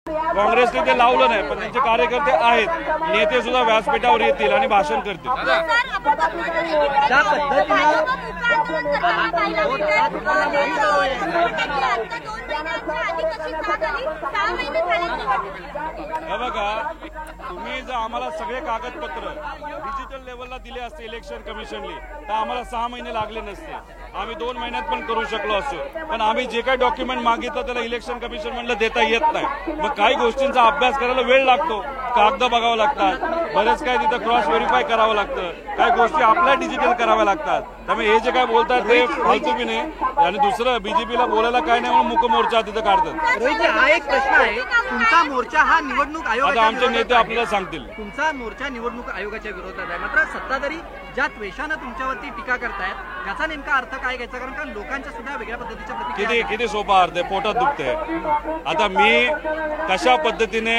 काँग्रेसने ते लावलं नाही, पण त्यांचे कार्यकर्ते आहेत, नेते सुद्धा व्यासपीठावर येतील आणि भाषण करतील. बघा, तुम्ही जर आम्हाला सगळे कागदपत्र डिजिटल लेवलला दिले असते इलेक्शन कमिशनने, तर आम्हाला 6 महिने लागले नसते. आम्ही 2 महिन्यात पण करू शकलो असतो. पण आम्ही जे काही डॉक्युमेंट मागितलं त्याला इलेक्शन कमिशन म्हणलं देता येत नाही. मग काही गोष्टींचा अभ्यास करायला वेळ लागतो, कागद बघावं लागतात, बरेच काय तिथं क्रॉस व्हेरीफाय करावं लागतं, काही गोष्टी आपल्या डिजिटल कराव्या लागतात. त्यामुळे हे जे काय बोलतात ते फालतू बी नाही. आणि दुसरं, बीजेपीला बोलायला काय नाही म्हणून मुक मोर्चा तिथं काढतात. हा एक प्रश्न आहे, तुमचा मोर्चा हा निवडणूक आता आमचे नेते आपल्याला सांगतील. तुमचा मोर्चा निवडणूक आयोगाच्या विरोधात आहे, मात्र सत्ताधारी ज्या द्वेषानं तुमच्यावरती टीका करतायत याचा नेमका अर्थ काय घ्यायचा? कारण का लोकांच्या सुद्धा वेगळ्या पद्धतीच्या प्रतिक्रिया. किती सोपा अर्थ आहे, पोटात दुखते. आता मी कशा पद्धतीने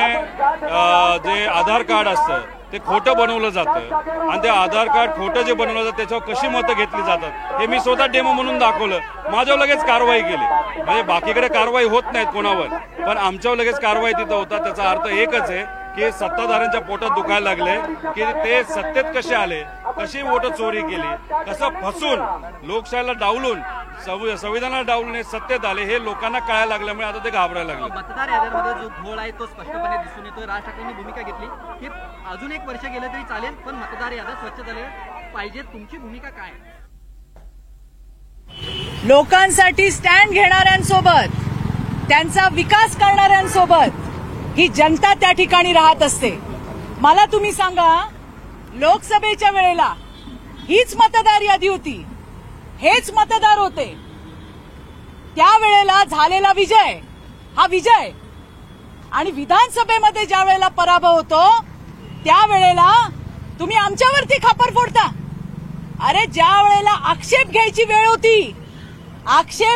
जे आधार कार्ड असतं ते खोटं बनवलं जातं आणि ते आधार कार्ड खोटं जे बनवलं जातं त्याच्यावर कशी मतं घेतली जातात हे मी स्वतः डेमो म्हणून दाखवलं. माझ्यावर लगेच कारवाई केली. म्हणजे बाकीकडे कारवाई होत नाहीत कोणावर, पण आमच्यावर लगेच कारवाई तिथं होतात. त्याचा अर्थ एकच आहे की सत्ताधाऱ्यांच्या पोटात दुखायला लागले की ते सत्तेत कसे आले, कशी वोटं चोरी केली, कसं फसून लोकशाहीला डावलून संविधानाला डावलून सत्तेत आले हे लोकांना कळायला लागल्यामुळे आता ते घाबरायला लागले. मतदार याद्यांमध्ये जो घोळ आहे तो स्पष्टपणे दिसून येतो. राज ठाकरेंनी भूमिका घेतली की अजून 1 वर्ष गेलं तरी चालेल, पण मतदार याद्या स्वच्छ झाले पाहिजे. तुमची भूमिका काय? लोकांसाठी स्टँड घेणाऱ्यांसोबत, त्यांचा विकास करणाऱ्यांसोबत ही जनता त्या ठिकाणी राहत असते. मला तुम्ही सांगा, लोकसभेच्या वेळेला हीच मतदार यादी होती, हेच मतदार होते. त्यावेळेला झालेला विजय हा विजय, आणि विधानसभेमध्ये ज्या वेळेला पराभव होतो त्यावेळेला तुम्ही आमच्यावरती खापर फोडता. अरे, ज्या वेळेला आक्षेप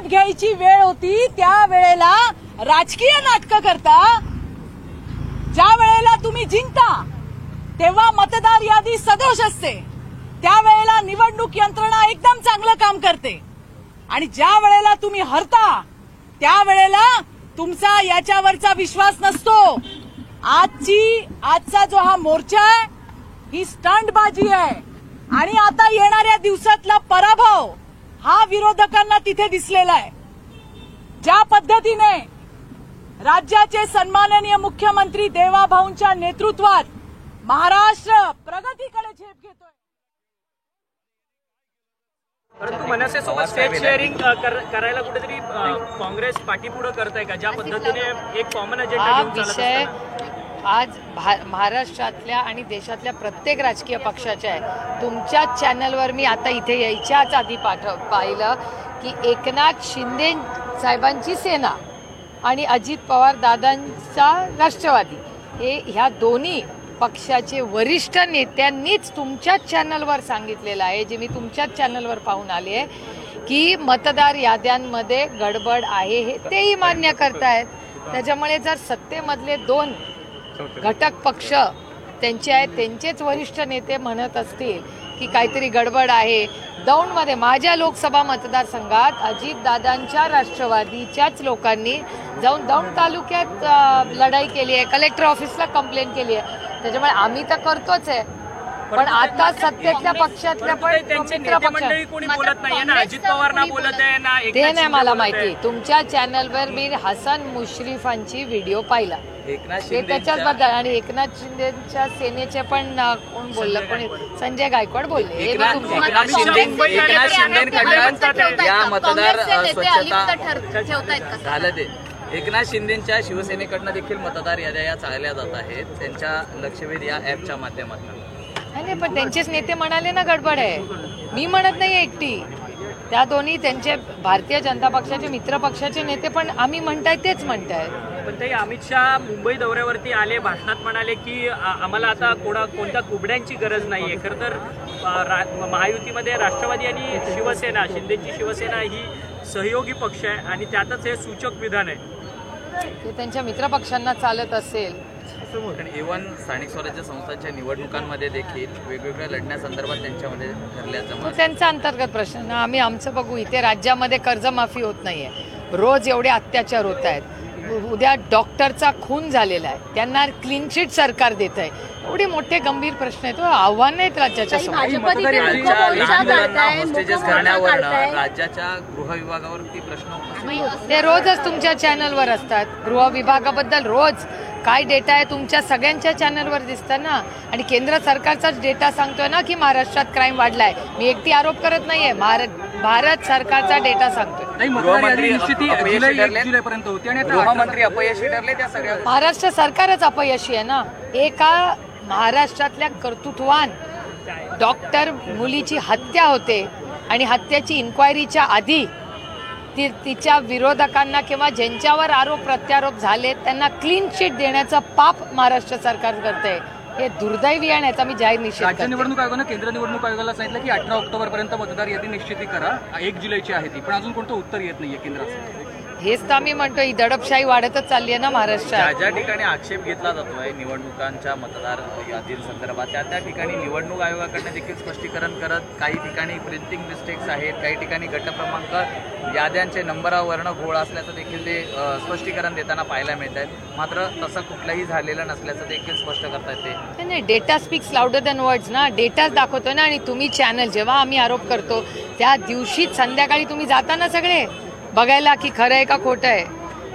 घ्यायची वेळ होती त्यावेळेला राजकीय नाटकं करता. ज्या वेळेला तुम्ही जिंकता तेव्हा मतदार यादी सदोष असते, त्यावेळेला निवडणूक यंत्रणा एकदम चांगलं काम करते. आणि ज्या वेळेला तुम्ही हरता त्यावेळेला तुमचा याच्यावरचा विश्वास नसतो. आजचा जो हा मोर्चा आहे ही स्टंटबाजी आहे. आणि आता येणाऱ्या दिवसातला पराभव हा विरोधकांना तिथे दिसलेला आहे. ज्या पद्धतीने राज्याचे सन्माननीय मुख्यमंत्री देवाभाऊंच्या नेतृत्वात महाराष्ट्र प्रगतीकडे झेप घेतोय. परंतु मनसेसोबत स्टेट शेअरिंग करायला कुठेतरी काँग्रेस पाठीपुढे करताय का? ज्या पद्धतीने एक कॉमन अजेंडा घेऊन विषय आज महाराष्ट्रातल्या आणि देशातल्या प्रत्येक राजकीय पक्षाच्या आहे. तुमच्याच चॅनलवर मी आता इथे यायच्याच आधी पाहिलं की एकनाथ शिंदे साहेबांची सेना आणि अजित पवार दादांचा राष्ट्रवादी हे ह्या दोन्ही पक्षाचे वरिष्ठ नेत्यांनीच तुमच्याच चॅनलवर सांगितलेलं आहे, जे मी तुमच्याच चॅनलवर पाहून आले आहे, की मतदार याद्यांमध्ये गडबड आहे हे तेही मान्य करतायत. त्याच्यामुळे जर सत्तेमधले 2 घटक पक्ष त्यांचेच वरिष्ठ नेते म्हणत असतील की काहीतरी गडबड आहे, दौंडमध्ये माझ्या लोकसभा मतदारसंघात अजितदादांच्या राष्ट्रवादीच्याच लोकांनी जाऊन दौंड तालुक्यात लढाई केली आहे, कलेक्टर ऑफिसला कंप्लेंट केली आहे. त्याच्यामुळे आम्ही तर करतोच आहे, पण आता सत्तेतल्या पक्षातल्या पण मित्र पक्ष अजित पवार ना बोलत आहे ना, ते नाही मला माहिती. तुमच्या चॅनलवर मी हसन मुश्रीफांची व्हिडिओ पाहिला ते त्याच्याच बद्दल, आणि एकनाथ शिंदेच्या सेनेचे पण कोण बोललं, कोणी संजय गायकवाड बोलले. एकनाथ शिंदेकडनं या मतदार स्वच्छता झालं ते. एकनाथ शिंदेच्या शिवसेनेकडनं देखील मतदार याद्या या चालल्या जात आहेत त्यांच्या लक्षवेध या ऍपच्या माध्यमातून. नाही, पण त्यांचेच नेते म्हणाले ना गडबड आहे. मी म्हणत नाही एकटी, त्या दोन्ही त्यांचे भारतीय जनता पक्षाचे मित्र पक्षाचे नेते पण आम्ही म्हणताय तेच म्हणतायत. पण ते अमित शहा मुंबई दौऱ्यावरती आले, भाषणात म्हणाले की आम्हाला आता कोणत्या कुबड्यांची गरज नाहीये. खरं तर महायुतीमध्ये राष्ट्रवादी आणि शिवसेना, शिंदेची शिवसेना ही सहयोगी पक्ष आहे आणि त्यातच हे सूचक विधान आहे. ते त्यांच्या मित्र पक्षांना चालत असेल. इव्हन स्थानिक स्वराज्य संस्थांच्या निवडणुकांमध्ये देखील वेगवेगळ्या लढण्यासंदर्भात त्यांच्यामध्ये ठरल्याचं त्यांचा अंतर्गत प्रश्न. आम्ही आमचं बघू. इथे राज्यामध्ये कर्जमाफी होत नाहीये, रोज एवढे अत्याचार होत आहेत. उद्या डॉक्टरचा खून झालेला आहे, त्यांना क्लीन चिट सरकार देत आहे. एवढे मोठे गंभीर प्रश्न आहेत, आव्हान आहेत राज्याच्या समोर. हॉस्टेजेस करण्यावरनं राज्याच्या गृह विभागावरती प्रश्न ते रोजच तुमच्या चॅनलवर असतात. गृह विभागाबद्दल रोज काय डेटा आहे तुमच्या सगळ्यांच्या चॅनलवर दिसतं ना. आणि केंद्र सरकारचाच डेटा सांगतोय ना की महाराष्ट्रात क्राईम वाढलाय. मी एकटी आरोप करत नाहीये, भारत सरकारचा डेटा सांगतोय. गृहमंत्री अपयशी ठरले त्या सगळ्या. महाराष्ट्र सरकारच अपयशी आहे ना. एका महाराष्ट्रातल्या कर्तृत्वान डॉक्टर मुलीची हत्या होते आणि हत्येची इन्क्वायरीच्या आधी तिच्या विरोधकांना किंवा ज्यांच्यावर आरोप प्रत्यारोप झाले त्यांना क्लीन चिट देण्याचं पाप महाराष्ट्र सरकार करते. हे दुर्दैवी आहे, याचा मी जाहीर निषेध राज्य करते. निवडणूक आयोगानं केंद्र निवडणूक आयोगाला सांगितलं की 18 ऑक्टोबरपर्यंत मतदार यादी निश्चिती करा. 1 जुलैची आहे ती, पण अजून कोणतं उत्तर येत नाहीये केंद्राचं. हेच तर आम्ही म्हणतो, ही दडपशाही वाढतच चालली आहे ना महाराष्ट्रात. ज्या ठिकाणी आक्षेप घेतला जातोय निवडणुकांच्या मतदार यादींसंदर्भात त्या ठिकाणी निवडणूक आयोगाकडनं देखील स्पष्टीकरण करत काही ठिकाणी प्रिंटिंग मिस्टेक्स आहेत, काही ठिकाणी गट क्रमांक याद्यांचे नंबरावरनं घोळ असल्याचं देखील ते स्पष्टीकरण देताना पाहायला मिळत आहे. मात्र तसं कुठलंही झालेलं नसल्याचं देखील स्पष्ट करतायत ते. नाही, data speaks louder than words ना. डेटाच दाखवतो ना. आणि तुम्ही चॅनल जेव्हा आम्ही आरोप करतो त्या दिवशीच संध्याकाळी तुम्ही जाता ना सगळे बघायला की खरं आहे का खोटं आहे.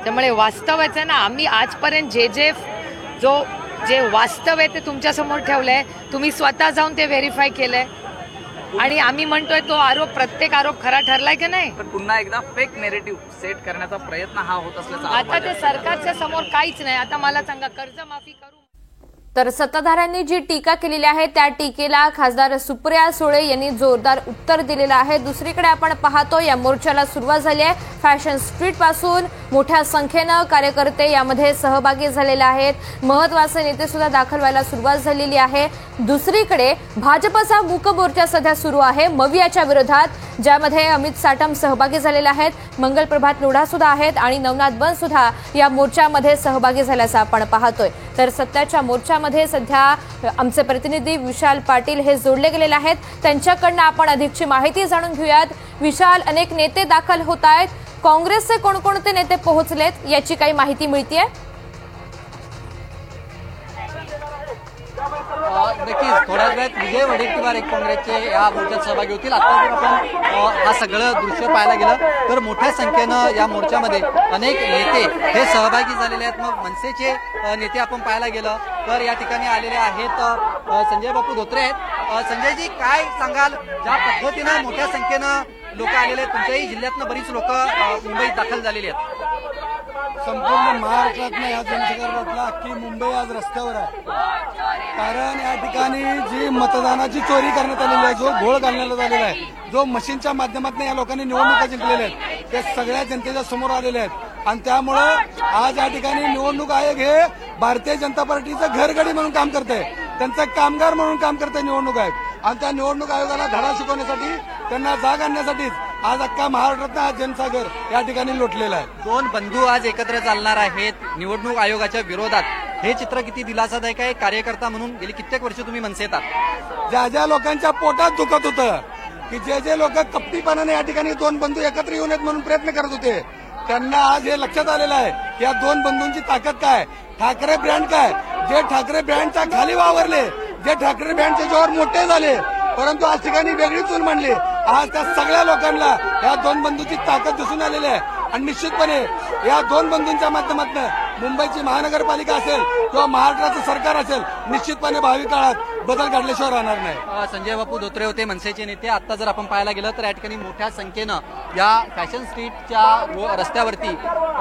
त्यामुळे वास्तवच आहे ना. आम्ही आजपर्यंत जे वास्तव आहे ते तुमच्या समोर ठेवलंय. तुम्ही स्वतः जाऊन ते व्हेरीफाय केलंय आणि आम्ही म्हणतोय तो प्रत्येक आरोप खरा ठरलाय की नाही. पण पुन्हा एकदा फेक नेरेटिव्ह सेट करण्याचा प्रयत्न हा होत असल्याचा आता ते सरकारच्या समोर काहीच नाही. आता मला सांगा, कर्जमाफी करू. तर सत्ताधाऱ्यांनी जी टीका केलेली आहे त्या टीकेला खासदार सुप्रिया सुळे यांनी जोरदार उत्तर दिलेलं आहे. दुसरीकडे आपण पाहतो या मोर्चाला सुरुवात झाली आहे. फॅशन स्ट्रीट पासून मोठ्या संख्येनं कार्यकर्ते यामध्ये सहभागी झालेले आहेत. महत्वाचे नेते सुद्धा दाखल व्हायला सुरुवात झालेली आहे. दुसरीकडे भाजपचा मूक मोर्चा सध्या सुरू आहे मवियाच्या विरोधात, ज्यामध्ये अमित साटम सहभागी झालेले आहेत. मंगलप्रभात लोढा सुद्धा आहेत आणि नवनाथ बन सुद्धा या मोर्चामध्ये सहभागी झाल्याचं आपण पाहतोय. तर सत्याच्या मोर्चामध्ये सध्या आमचे प्रतिनिधी विशाल पाटील हे जोडले गेलेले आहेत. त्यांच्याकडनं आपण अधिकची माहिती जाणून घेऊयात. विशाल, अनेक नेते दाखल होत आहेत. काँग्रेसचे कोणकोणते नेते पोहोचलेत याची काही माहिती मिळतीये? नक्कीच थोड्याच वेळात विजय वडेट्टीवार एक काँग्रेसचे या मोर्चात सहभागी होतील. आता जर आपण हा सगळं दृश्य पाहायला गेलं तर मोठ्या संख्येनं या मोर्चामध्ये अनेक नेते हे सहभागी झालेले आहेत. मग मनसेचे नेते आपण पाहायला गेलं तर या ठिकाणी आलेले आहेत संजय बापू धोत्रे आहेत. संजयजी, काय सांगाल, ज्या पद्धतीनं मोठ्या संख्येनं लोक आलेले आहेत, तुमच्याही जिल्ह्यातनं बरीच लोक मुंबईत दाखल झालेली आहेत. संपूर्ण महाराष्ट्रातनं या जनसंदर्भातला अख्खी मुंबई आज रस्त्यावर आहे. कारण या ठिकाणी जी मतदानाची चोरी करण्यात आलेली आहे, जो घोळ घालण्यात आलेला आहे, जो मशीनच्या माध्यमातून या लोकांनी निवडणुका जिंकलेल्या आहेत, ते सगळ्या जनतेच्या समोर आलेले आहेत. आणि त्यामुळं आज या ठिकाणी निवडणूक आयोग हे भारतीय जनता पार्टीचं घरगडी म्हणून काम करते, त्यांचं कामगार म्हणून काम करते निवडणूक आयोग. आणि त्या निवडणूक आयोगाला धडा शिकवण्यासाठी, त्यांना जाग आणण्यासाठीच आज अख्खा महाराष्ट्रातनं हा जनसागर या ठिकाणी लोटलेला आहे. दोन बंधू आज एकत्र चालणार आहेत निवडणूक आयोगाच्या विरोधात. हे चित्र किती दिलासादायक आहे. कार्यकर्ता म्हणून गेली कित्येक वर्ष तुम्ही मनसे येतात. ज्या लोकांच्या पोटात दुखत होतं, की जे लोक कपटीपणाने या ठिकाणी दोन बंधू एकत्र येऊ नयेत म्हणून प्रयत्न करत होते, त्यांना आज हे लक्षात आलेलं आहे की या दोन बंधूंची ताकद काय, ठाकरे ब्रँड काय. जे ठाकरे ब्रँडच्या खाली वावरले, जे ठाकरे ब्रँडच्या जोर मोठे झाले, परंतु आज ठिकाणी वेगळी चूल मांडली. आज त्या सगळ्या लोकांना या दोन बंधूंची ताकद दिसून आलेली आहे. आणि निश्चितपणे या दोन बंधूंच्या माध्यमातून मुंबईची महानगरपालिका असेल किंवा महाराष्ट्राचं सरकार असेल, निश्चितपणे भावी काळात बदल घडल्याशिवाय राहणार नाही. संजय बापू धोत्रे होते मनसेचे नेते. आता जर आपण पाहायला गेलं तर या ठिकाणी मोठ्या संख्येनं या फॅशन स्ट्रीटच्या रस्त्यावरती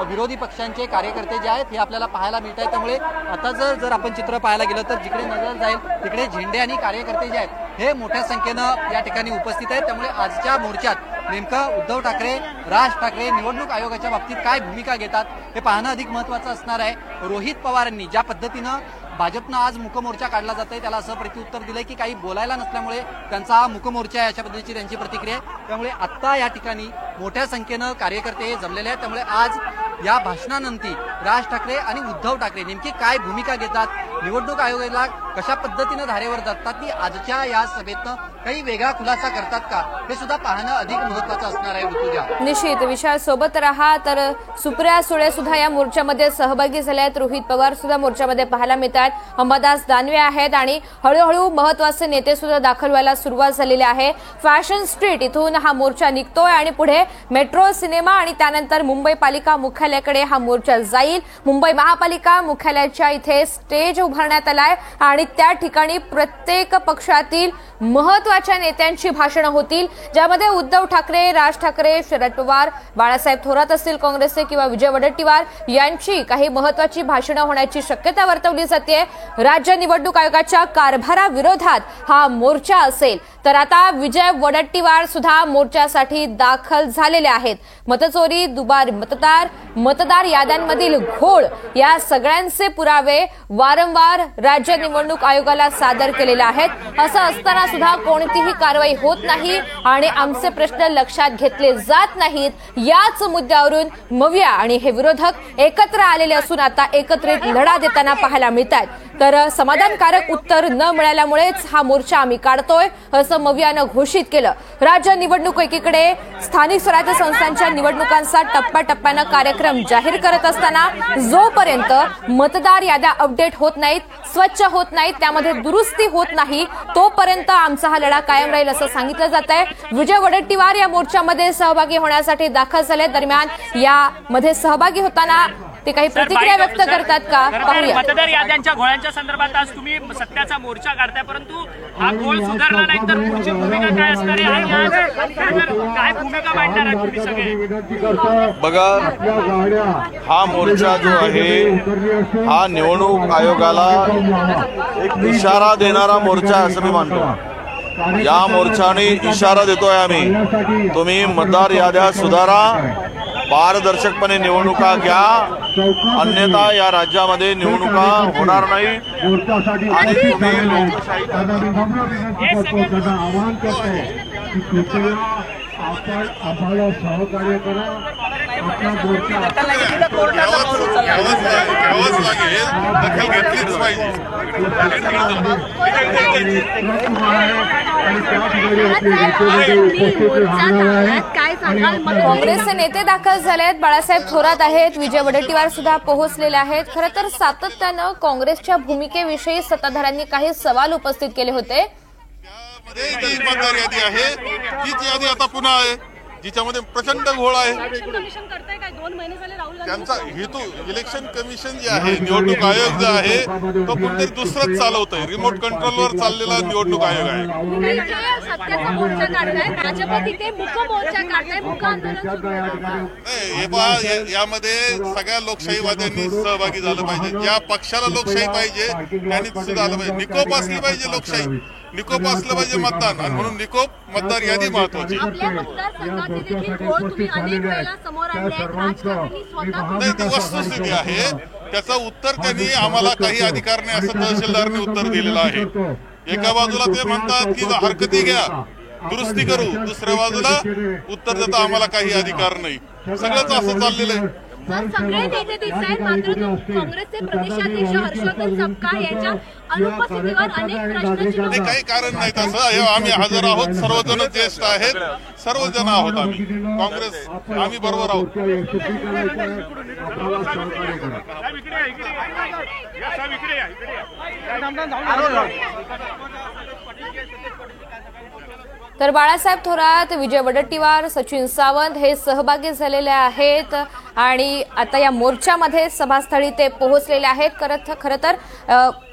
विरोधी पक्षांचे कार्यकर्ते जे आहेत हे आपल्याला पाहायला मिळत आहेत. त्यामुळे आता जर आपण चित्र पाहायला गेलं तर जिकडे नजर जाईल तिकडे झेंडे आणि कार्यकर्ते जे आहेत हे मोठ्या संख्येनं या ठिकाणी उपस्थित आहेत. त्यामुळे आजच्या मोर्चात नेमकं उद्धव ठाकरे, राज ठाकरे निवडणूक आयोगाच्या बाबतीत काय भूमिका घेतात हे पाहणं अधिक महत्वाचं असणार आहे. रोहित पवारांनी ज्या पद्धतीनं भाजपनं आज मुकमोर्चा काढला जात आहे त्याला असं प्रत्युत्तर दिलंय की काही बोलायला नसल्यामुळे त्यांचा हा मुकमोर्चा आहे, अशा पद्धतीची त्यांची प्रतिक्रिया आहे. त्यामुळे आता या ठिकाणी मोठ्या संख्येनं कार्यकर्ते जमलेले आहेत. त्यामुळे आज या भाषणानंतर राज ठाकरे आणि उद्धव ठाकरे नेमकी काय भूमिका घेतात निवडणूक आयोगाला कशा पद्धतीनं धारेवर जातात ती आजच्या या सभेतनं काही वेगळा खुलासा करतात का हे सुद्धा पाहणं अधिक महत्वाचं असणार आहे. ऋतुजा, निश्चित विशाल सोबत रहा. तर सुप्रिया सुळे सुद्धा या मोर्चामध्ये सहभागी झाले आहेत. रोहित पवार सुद्धा मोर्चामध्ये पाहायला मिळतात. अंबादास दानवे आहेत आणि हळूहळू महत्वाचे नेते सुद्धा दाखल व्हायला सुरुवात झालेली आहे. फॅशन स्ट्रीट इथून हा मोर्चा निघतोय आणि पुढे मेट्रो सिनेमा आणि त्यानंतर मुंबई पालिका मुख्यालयाकडे हा मोर्चा जाईल. मुंबई महापालिका मुख्यालयाच्या इथे स्टेज उभारण्यात आलाय आणि त्या ठिकाणी प्रत्येक पक्षातील महत्वाच्या नेत्यांची भाषणं होतील, ज्यामध्ये उद्धव ठाकरे, राज ठाकरे, शरद पवार, बाळासाहेब थोरात असतील काँग्रेसचे किंवा विजय वडेट्टीवार यांची काही महत्वाची भाषणं होण्याची शक्यता वर्तवली जाते. राज्य निवडणूक आयोगाच्या कारभाराविरोधात हा मोर्चा असेल. तर आता विजय वडेट्टीवार सुद्धा मोर्चासाठी दाखल झालेले आहेत. मतचोरी, दुबार मतदार याद्यांमधील घोळ या सगळ्यांचे पुरावे वारंवार राज्य निवडणूक आयोगाला सादर केलेले आहेत. असं असताना सुद्धा कोणतीही कारवाई होत नाही आणि आमचे प्रश्न लक्षात घेतले जात नाहीत. याच मुद्द्यावरून मविया आणि हे विरोधक एकत्र आलेले असून आता एकत्रित लढा देताना पाहायला मिळतात. तर समाधानकारक उत्तर न मिळाल्यामुळेच हा मोर्चा आम्ही काढतोय असं मवियानं घोषित केलं. राज्य निवडणूक एकीकडे स्थानिक स्वराज्य संस्थांच्या निवडणुकांचा टप्प्याटप्प्यानं कार्यक्रम जाहीर करत असताना जोपर्यंत मतदार याद्या अपडेट होत नाहीत, स्वच्छ होत नाहीत, त्यामध्ये दुरुस्ती होत नाही, तोपर्यंत आमचा हा लढा कायम राहील असं सांगितलं जात आहे. विजय वडेट्टीवार या मोर्चामध्ये सहभागी होण्यासाठी दाखल झाले. दरम्यान यामध्ये सहभागी होताना ते काही प्रतिक्रिया व्यक्त करतात का पाहूया. मतदार याद्यांच्या घोळांच्या संदर्भात आज तुम्ही सत्याचा मोर्चा काढताय, परंतु हा घोळ सुधारला नाही तर पुढची भूमिका काय असणार आहे आणि आज काय भूमिका मांडणार आहे तुम्ही सगळे? बघा, हा मोर्चा जो आहे हा निवडणूक आयोगाला एक इशारा देणारा मोर्चा असं मी मानतो. या मोर्चाने इशारा देतोय आम्ही, तुम्ही मतदार याद्या सुधारा, पारदर्शकपणे निवडणुका घ्या, अन्यथा या राज्यामध्ये निवडणुका होणार नाही आणि तुम्ही आवाहन करते की कृपया आपण आम्हाला सहकार्य करा. आपला मोर्चा काँग्रेसचे नेते दाखल झाले आहेत. बाळासाहेब थोरात आहेत, विजय वडेट्टीवार सुद्धा पोहोचलेले आहेत. खरं तर सातत्यानं काँग्रेसच्या भूमिकेविषयी सत्ताधाऱ्यांनी काही सवाल उपस्थित केले होते. जी मतदार यादी आहे तीच यादी आता पुन्हा आहे जिच्यामध्ये प्रचंड घोळ आहे. त्यांचा हेतू इलेक्शन कमिशन जे आहे, निवडणूक आयोग जे आहे तो कुठेतरी दुसरंच चालवत आहे. रिमोट कंट्रोलवर चाललेला निवडणूक आयोग आहे. हे पहा, यामध्ये सगळ्या लोकशाहीवाद्यांनी सहभागी झालं पाहिजे. ज्या पक्षाला लोकशाही पाहिजे त्यांनी सुद्धा आलं पाहिजे. निकोप असली पाहिजे लोकशाही, निकोप असलं पाहिजे मतदान, आणि म्हणून निकोप मतदार यादी महत्वाची. नाही, ती वस्तुस्थिती आहे. त्याचं उत्तर त्यांनी आम्हाला काही अधिकार नाही असं तहसीलदारने उत्तर दिलेलं आहे. एका बाजूला ते म्हणतात की हरकती घ्या, दुरुस्ती करू, दुसऱ्या बाजूला उत्तर देता आम्हाला काही अधिकार नाही. सगळंच असं चाललेलं आहे. सगळे नेते दिसत आहेत, मात्र काँग्रेसचे प्रदेशाध्यक्ष हर्षवर्धन सपकाळ यांच्या अनुपस्थितीवर अनेक प्रश्न. काही कारण नाही तसं. आम्ही हजर आहोत, सर्वजण ज्येष्ठ आहेत, सर्वजण आहोत आम्ही. काँग्रेस आम्ही बरोबर आहोत. तर बाळासाहेब थोरात, विजय वडेट्टीवार, सचिन सावंत हे सहभागी झालेले आहेत आणि आता या मोर्चामध्ये सभास्थळी ते पोहोचलेले आहेत. खरं तर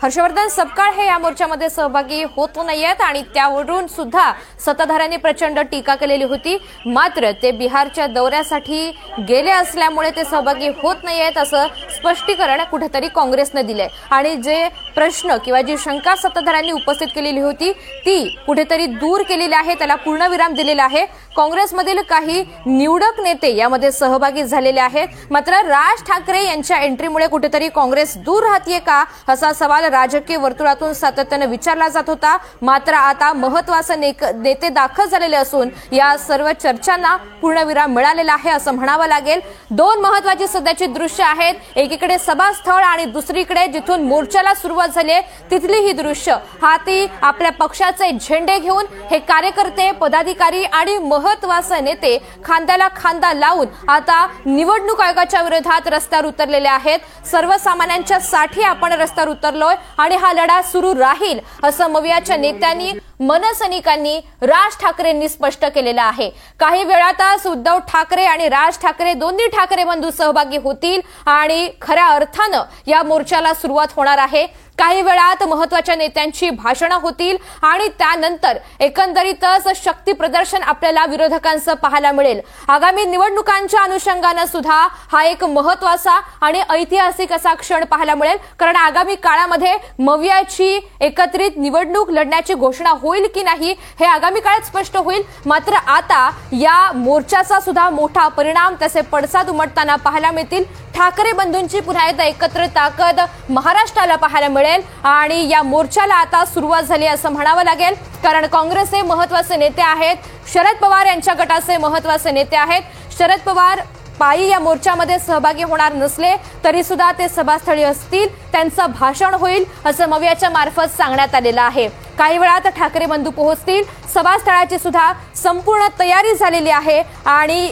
हर्षवर्धन सपकाळ हे या मोर्चामध्ये सहभागी होत नाहीयेत आणि त्यावरून सुद्धा सत्ताधाऱ्यांनी प्रचंड टीका केलेली होती. मात्र ते बिहारच्या दौऱ्यासाठी गेले असल्यामुळे ते सहभागी होत नाहीयेत असं स्पष्टीकरण कुठेतरी काँग्रेसनं दिलंय. आणि जे प्रश्न किंवा जी शंका सत्ताधाऱ्यांनी उपस्थित केलेली होती ती कुठेतरी दूर केलेली आहे, त्याला पूर्णविराम दिलेला आहे. काँग्रेसमधील काही निवडक नेते यामध्ये सहभागी झालेले आहेत. मात्र राज ठाकरे यांच्या एंट्रीमुळे कुठेतरी काँग्रेस दूर राहतेय का असा सवाल राजकीय वर्तुळातून सातत्याने विचारला जात होता. मात्र आता महत्वाचे नेते दाखल झालेले असून या सर्व चर्चांना पूर्णविराम मिळालेला आहे असं म्हणावं लागेल. दोन महत्वाची सध्याची दृश्य आहेत. एकीकडे सभास्थळ आणि दुसरीकडे जिथून मोर्चाला सुरुवात झाली तिथली ही दृश्य. हाती आपल्या पक्षाचे झेंडे घेऊन हे कार्यकर्ते, पदाधिकारी आणि महत्वाचे नेते खांद्याला खांदा लावून आता निवडणूक आयोगाच्या विरोधात रस्त्यावर उतरलेले आहेत. सर्वसामान्यांच्या साठी आपण रस्त्यावर उतरलोय आणि हा लढा सुरू राहील असं मवियाच्या नेत्यांनी, मनसैनिकांनी, राज ठाकरेंनी स्पष्ट केलेलं आहे. काही वेळातच उद्धव ठाकरे आणि राज ठाकरे दोन्ही ठाकरे बंधू सहभागी होतील आणि खऱ्या अर्थानं या मोर्चाला सुरुवात होणार आहे. काही वेळात महत्वाच्या नेत्यांची भाषणं होतील आणि त्यानंतर एकंदरीतच शक्ती प्रदर्शन आपल्याला विरोधकांचं पाहायला मिळेल. आगामी निवडणुकांच्या अनुषंगानं सुद्धा हा एक महत्वाचा आणि ऐतिहासिक असा क्षण पाहायला मिळेल. कारण आगामी काळामध्ये मवियाची एकत्रित निवडणूक लढण्याची घोषणा होईल की नाही हे आगामी काळात स्पष्ट होईल. मात्र आता या मोर्चाचा सुद्धा मोठा परिणाम, त्याचे पडसाद उमटताना पाहायला मिळतील. ठाकरे बंधूंची पुन्हा एकदा एकत्र ताकद महाराष्ट्राला पाहायला मिळेल आणि या मोर्चाला आता सुरुवात झाली असं म्हणावं लागेल. कारण काँग्रेसचे महत्वाचे नेते आहेत, शरद पवार यांच्या गटाचे महत्वाचे नेते आहेत. शरद पवार पायी या मोर्चामध्ये सहभागी होणार नसले तरी सुद्धा ते सभास्थळी असतील, त्यांचं भाषण होईल असं मवियाच्या मार्फत सांगण्यात आलेलं आहे. काही वेळात ठाकरे बंधू पोहोचतील. सभास्थळाची सुद्धा संपूर्ण तयारी झालेली आहे आणि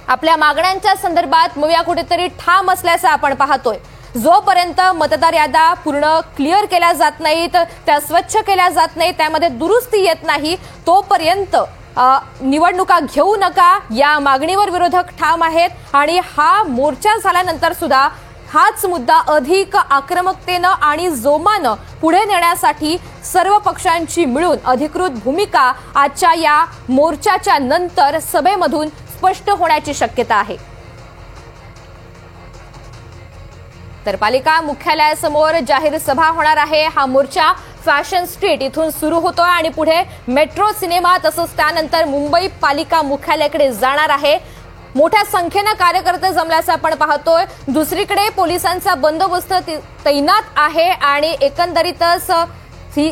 आपल्या मागण्यांच्या संदर्भात मविया कुठेतरी ठाम असल्याचं आपण पाहतोय. जोपर्यंत मतदार याद्या पूर्ण क्लिअर केल्या जात नाहीत, त्या स्वच्छ केल्या जात नाहीत, त्यामध्ये दुरुस्ती येत नाही, तोपर्यंत निवडणुका घेऊ नका या मागणीवर विरोधक ठाम आहेत. आणि हा मोर्चा झाल्यानंतर सुद्धा हाच मुद्दा अधिक आक्रमकतेनं आणि जोमानं पुढे नेण्यासाठी सर्व पक्षांची मिळून अधिकृत भूमिका आजच्या या मोर्चाच्या नंतर सभेमधून स्पष्ट होण्याची शक्यता आहे. तर पालिका मुख्यालयासमोर जाहीर सभा होणार आहे. हा मोर्चा फॅशन स्ट्रीट इथून सुरू होतोय आणि पुढे मेट्रो सिनेमा तसंच त्यानंतर मुंबई पालिका मुख्यालयाकडे जाणार आहे. मोठ्या संख्येनं कार्यकर्ते जमल्याचं आपण पाहतोय. दुसरीकडे पोलिसांचा बंदोबस्त तैनात आहे आणि एकंदरीतच ही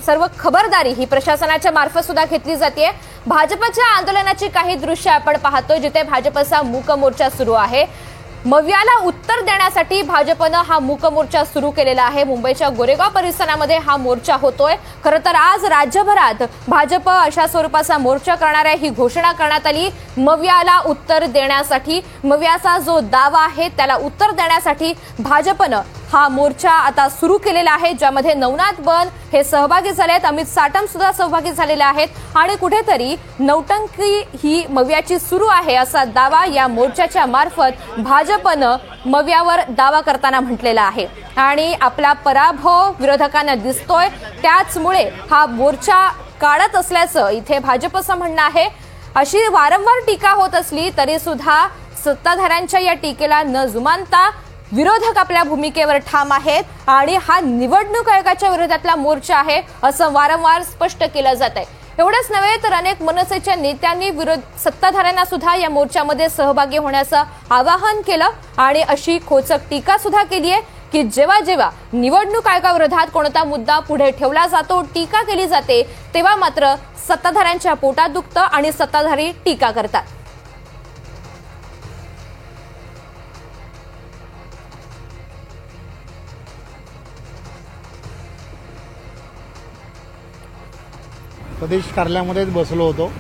सर्व खबरदारी ही प्रशासनाच्या मार्फत सुद्धा घेतली जाते. भाजपच्या आंदोलनाची काही दृश्य आपण पाहतोय जिथे भाजपचा मूक मोर्चा सुरू आहे. मवियाला उत्तर देण्यासाठी भाजपनं हा मूक मोर्चा सुरू केलेला आहे. मुंबईच्या गोरेगाव परिसरामध्ये हा मोर्चा होतोय. खरं तर आज राज्यभरात भाजप अशा स्वरूपाचा मोर्चा करणार आहे ही घोषणा करण्यात आली. मवियाला उत्तर देण्यासाठी, मवियाचा जो दावा आहे त्याला उत्तर देण्यासाठी भाजपनं हा मोर्चा आता सुरू केलेला आहे, ज्यामध्ये नवनाथ बन हे सहभागी झाले आहेत, अमित साटम सुद्धा सहभागी झालेले आहेत आणि कुठेतरी नौटंकी ही मवियाची सुरू आहे असा दावा या मोर्चाच्या मार्फत भाजपनं मवियावर दावा करताना म्हटलेला आहे. आणि आपला पराभव विरोधकांना दिसतोय, त्याचमुळे हा मोर्चा काढत असल्याचं इथे भाजपचं म्हणणं आहे. अशी वारंवार टीका होत असली तरी सुद्धा सत्ताधाऱ्यांच्या या टीकेला न जुमानता विरोधक आपल्या भूमिकेवर ठाम आहेत आणि हा निवडणूक आयोगाच्या विरोधातला मोर्चा आहे असं वारंवार स्पष्ट केलं जात आहे. एवढंच नव्हे तर अनेक मनसेच्या नेत्यांनी सत्ताधाऱ्यांना सुद्धा या मोर्चामध्ये सहभागी होण्याचं आवाहन केलं आणि अशी खोचक टीका सुद्धा केली आहे की जेव्हा जेव्हा निवडणूक आयोगाविरोधात कोणता मुद्दा पुढे ठेवला जातो, टीका केली जाते, तेव्हा मात्र सत्ताधाऱ्यांच्या पोटात दुखतं आणि सत्ताधारी टीका करतात. प्रदेश कार्यालयामध्येच बसलो होतो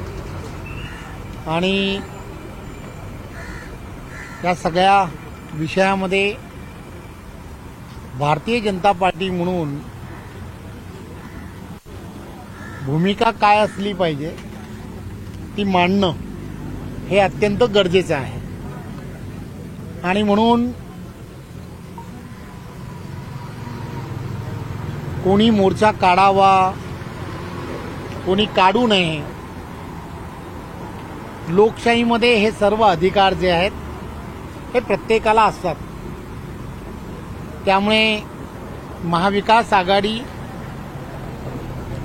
आणि या सगळ्या विषयामध्ये भारतीय जनता पार्टी म्हणून भूमिका काय असली पाहिजे ती मांडणं हे अत्यंत गरजेचं आहे. आणि म्हणून कोणी मोर्चा काढावा, कोणी काढू नये, लोकशाहीमध्ये हे सर्व अधिकार जे आहेत हे प्रत्येकाला असतात. त्यामुळे महाविकास आघाडी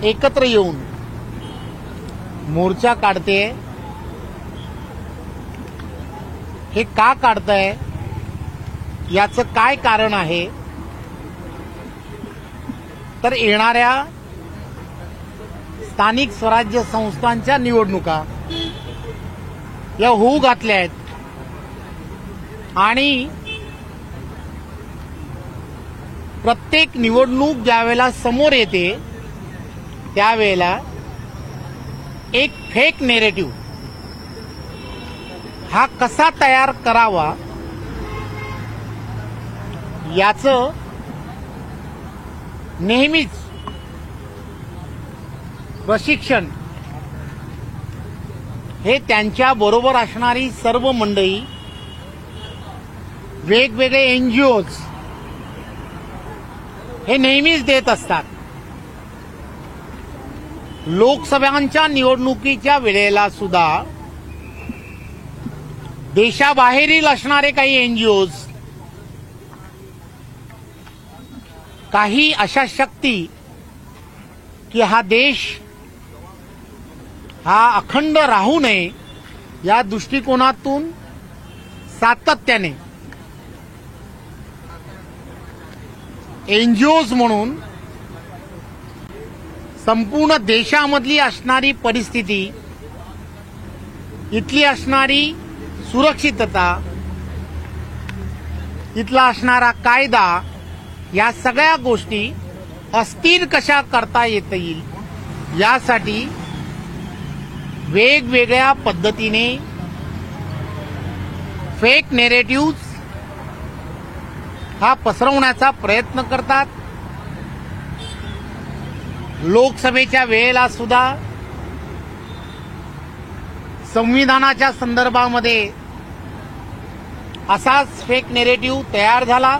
एकत्र येऊन मोर्चा काढते हे का काढतंय, याचं काय कारण आहे, तर येणाऱ्या स्थानिक स्वराज्य संस्थांच्या निवडणुका या होऊ घातल्या आहेत आणि प्रत्येक निवडणूक ज्यावेळेला समोर येते त्यावेळेला एक फेक नेरेटिव्ह हा कसा तयार करावा याचं नेहमीच प्रशिक्षण हे त्यांच्या बरोबर असणारी सर्व मंडळी, वेगवेगळे एनजीओज हे नेहमीच देत असतात. लोकसभांच्या निवडणुकीच्या वेळेला सुद्धा देशाबाहेरील असणारे काही एनजीओज, काही अशा शक्ती की हा देश हा अखंड राहू नये या दृष्टिकोनातून सातत्याने एनजीओज म्हणून संपूर्ण देशामधली असणारी परिस्थिती, इथली असणारी सुरक्षितता, इथला असणारा कायदा, या सगळ्या गोष्टी अस्थिर कशा करता येतील यासाठी वेगवेगळ्या पद्धतीने फेक नेरेटिव्ह हा पसरवण्याचा प्रयत्न करतात. लोकसभेच्या वेळेला सुद्धा संविधानाच्या संदर्भामध्ये असाच फेक नेरेटिव्ह तयार झाला.